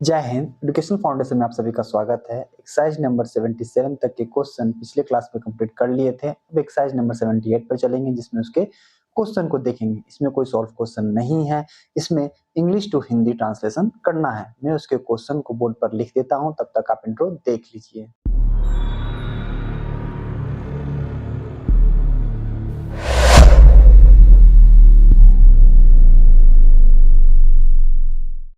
जय Hind. Educational foundation में आप सभी का स्वागत है। एक्सरसाइज नंबर 77 तक के क्वेश्चन पिछले क्लास में कंप्लीट कर लिए थे। अब एक्सरसाइज नंबर 78 पर चलेंगे, जिसमें उसके क्वेश्चन को देखेंगे। इसमें कोई सॉल्व क्वेश्चन नहीं है, इसमें इंग्लिश टू हिंदी ट्रांसलेशन करना है। मैं उसके क्वेश्चन को बोर्ड पर लिख देता हूँ, तब तक आप इंट्रो देख लीजिए।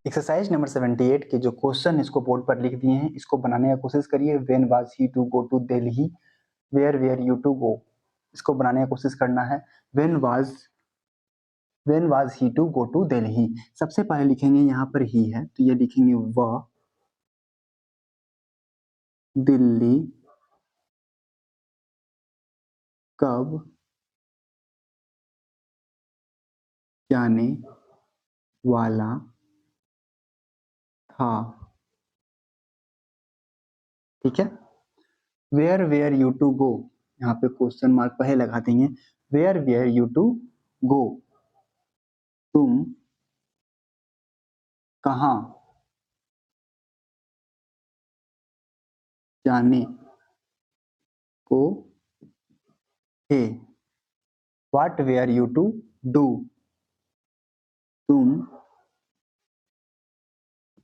एक्सरसाइज नंबर 78 के जो क्वेश्चन इसको बोर्ड पर लिख दिए हैं, इसको बनाने का कोशिश करिए। When was he to go to Delhi, were you to go, इसको बनाने का कोशिश करना है। When was he to go to Delhi, सबसे पहले लिखेंगे यहाँ पर ही है तो ये लिखेंगे वह दिल्ली कब जाने वाला था। ठीक है। वेयर यू टू गो, यहाँ पे क्वेश्चन मार्क पहले लगा देंगे। वेयर यू टू गो, तुम कहाँ जाने को थे। What were you to do, तुम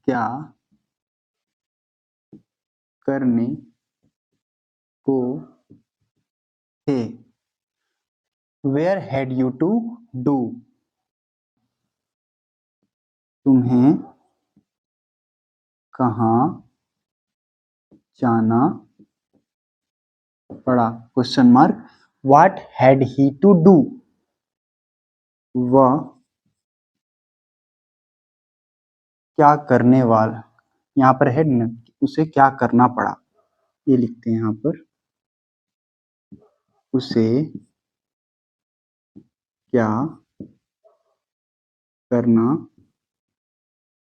क्या करने को थे। Where had you to do, तुम्हें कहाँ जाना पड़ा। Question mark. What had he to do, वह क्या करने वाला, यहाँ पर हेड न, उसे क्या करना पड़ा, ये लिखते हैं यहाँ पर। उसे क्या करना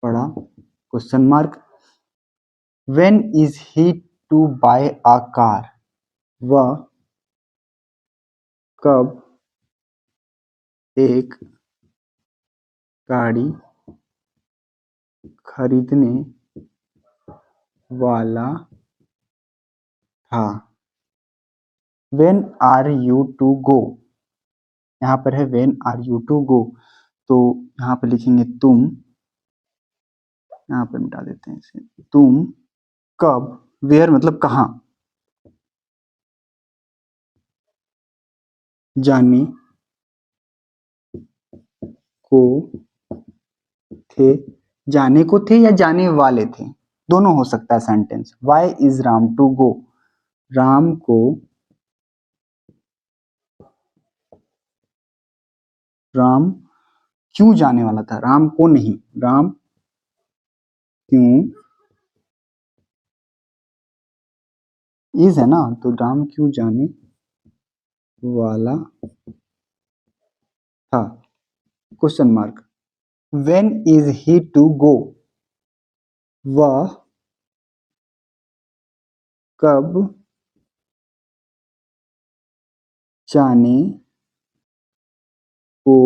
पड़ा, question mark. When is he to buy a car, वह कब एक गाड़ी खरीदने वाला था। When are you to go, यहाँ पर है when are you to go, तो यहाँ पर लिखेंगे तुम, यहाँ पर मिटा देते हैं इसे, तुम कब, वेयर मतलब कहाँ, जाने को थे। जाने को थे या जाने वाले थे, दोनों हो सकता है sentence. Why is Ram to go, Ram को, राम क्यों जाने वाला था, राम को नहीं, राम क्यों, इज है ना, तो राम क्यों जाने वाला था। Question mark. When is he to go, वह कब जाने को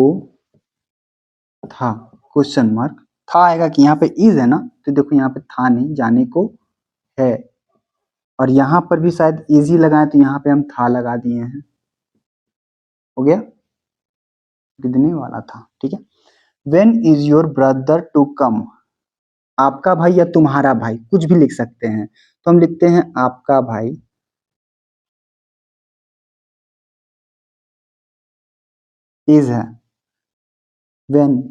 था। Question mark. था आएगा कि यहाँ पे इज है ना, तो देखो यहाँ पे था नहीं, जाने को है, और यहाँ पर भी शायद इजी लगाए तो यहाँ पे हम था लगा दिए हैं। हो गया, खरीदने वाला था। ठीक है। When is your brother to come, आपका भाई या तुम्हारा भाई कुछ भी लिख सकते हैं, तो हम लिखते हैं आपका भाई इज है। व्हेन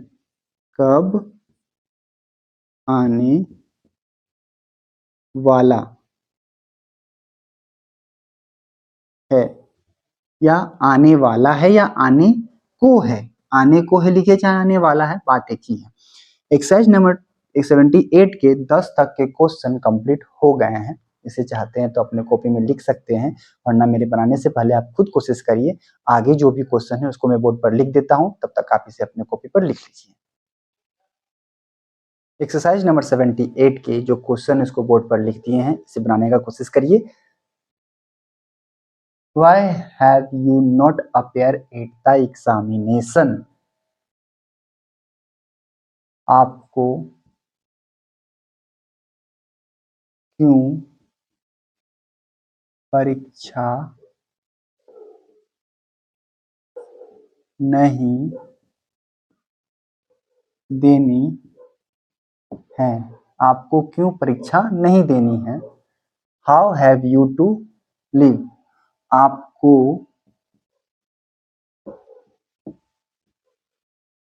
कब आने वाला है, या आने वाला है या आने को है, आने को है लिखे चाहे आने वाला है, बात एक ही है। एक्सरसाइज नंबर 78 के 10 तक के क्वेश्चन कंप्लीट हो गए हैं। इसे चाहते हैं तो अपने कॉपी में लिख सकते हैं, वरना मेरे बनाने से पहले आप खुद कोशिश करिए। आगे जो भी क्वेश्चन है उसको मैं बोर्ड पर लिख देता हूं, तब तक आप इसे अपने कॉपी पर लिख लीजिए। एक्सरसाइज नंबर 78 के जो क्वेश्चन इसको बोर्ड पर लिख दिए हैं, इसे बनाने का कोशिश करिए। Why have you not appeared at the examination? आपको क्यों परीक्षा नहीं देनी है? आपको क्यों परीक्षा नहीं देनी है? How have you to live? आपको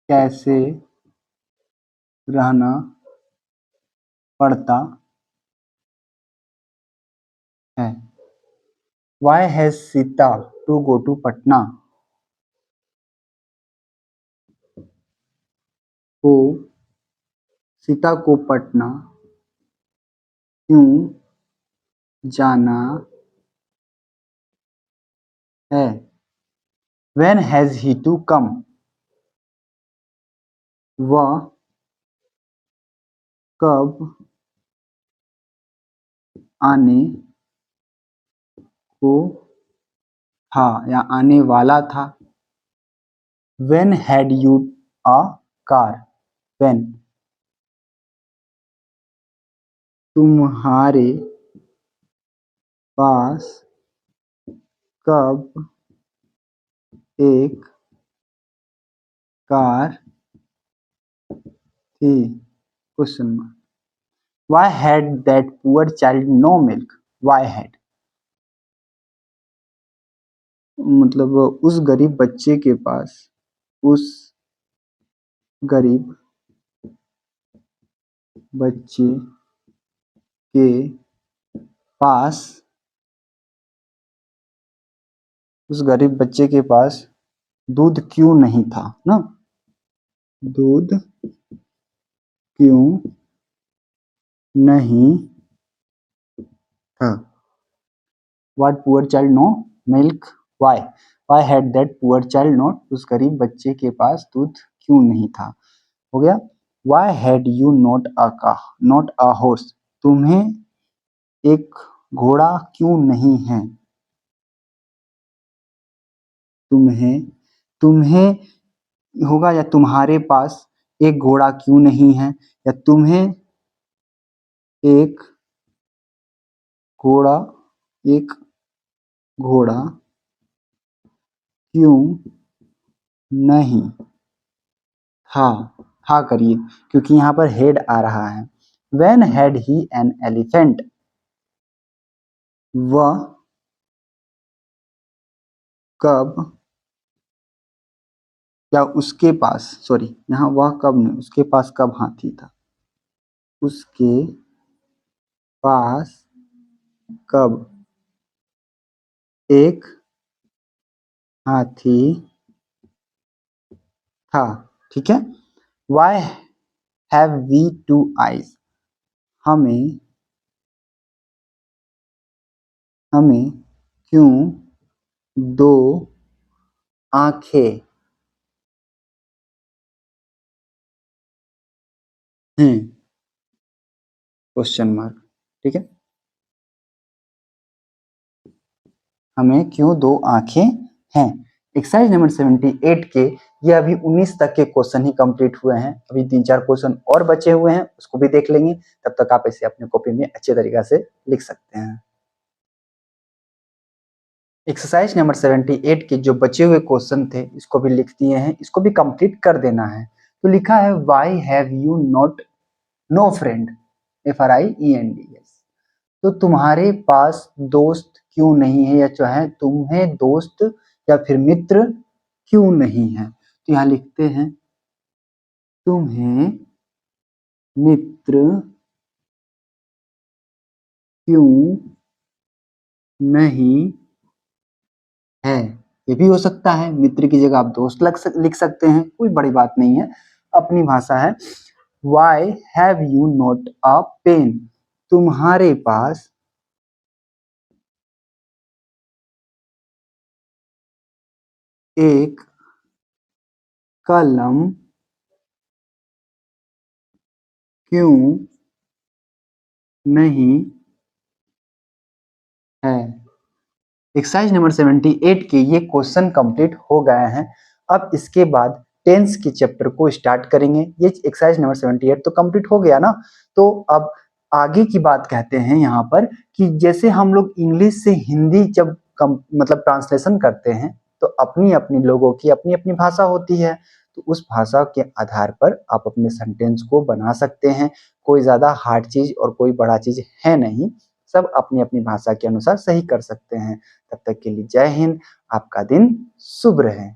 कैसे रहना पड़ता है? Why has Sita to go to Patna? को सीता को पटना क्यों जाना है? When has he to come? वह कब आने को था या आने वाला था? When had you a car? When तुम्हारे पास कब एक कार थी? Question mark. Why had that poor child no milk? Why had मतलब उस गरीब बच्चे के पास उस गरीब बच्चे के पास उस गरीब बच्चे के पास दूध क्यों नहीं था ना? दूध क्यों नहीं था? What poor child no milk? Why? Why had that poor child not? उस गरीब बच्चे के पास दूध क्यों नहीं था? हो गया। Why had you not a car, not a horse? तुम्हें एक घोड़ा क्यों नहीं है? तुम्हें होगा या तुम्हारे पास एक घोड़ा क्यों नहीं है, या तुम्हें एक घोड़ा क्यों नहीं था करिए क्योंकि यहाँ पर हेड आ रहा है। When had he an elephant? वह कब या उसके पास, सॉरी यहाँ वह कब नहीं, उसके पास कब हाथी था? उसके पास कब एक हाथी था? ठीक है। Why have we two eyes? हमें क्यों दो आंखें हैं? Question mark. ठीक है, हमें क्यों दो आंखें हैं? एक्सरसाइज नंबर 78 के ये अभी 19 तक के क्वेश्चन ही कंप्लीट हुए हैं। अभी 3-4 क्वेश्चन और बचे हुए हैं, उसको भी देख लेंगे। तब तक आप इसे अपने कॉपी में अच्छे तरीके से लिख सकते हैं। एक्सरसाइज नंबर 78 के जो बचे हुए क्वेश्चन थे इसको भी लिख दिए हैं, इसको भी कंप्लीट कर देना है। तो लिखा है why have you not know friend, FRIENDS। तो तुम्हारे पास दोस्त क्यों नहीं है, या जो है तुम्हें दोस्त या फिर मित्र क्यों नहीं है? तो यहाँ लिखते हैं तुम्हें मित्र क्यों नहीं है। ये भी हो सकता है, मित्र की जगह आप दोस्त लिख सकते हैं, कोई बड़ी बात नहीं है, अपनी भाषा है। Why have you not a pen? तुम्हारे पास एक कलम क्यों नहीं है? एक्सरसाइज नंबर 78 के ये क्वेश्चन कंप्लीट हो गए हैं। अब इसके बाद टेंस के चैप्टर को स्टार्ट करेंगे। ये एक्सरसाइज नंबर 78 तो कंप्लीट हो गया ना, तो अब आगे की बात कहते हैं यहाँ पर कि जैसे हम लोग इंग्लिश से हिंदी जब मतलब ट्रांसलेशन करते हैं तो अपनी अपनी लोगों की अपनी अपनी भाषा होती है, तो उस भाषा के आधार पर आप अपने सेंटेंस को बना सकते हैं। कोई ज़्यादा हार्ड चीज़ और कोई बड़ा चीज़ है नहीं, सब अपनी अपनी भाषा के अनुसार सही कर सकते हैं। तब तक के लिए जय हिंद, आपका दिन शुभ रहे।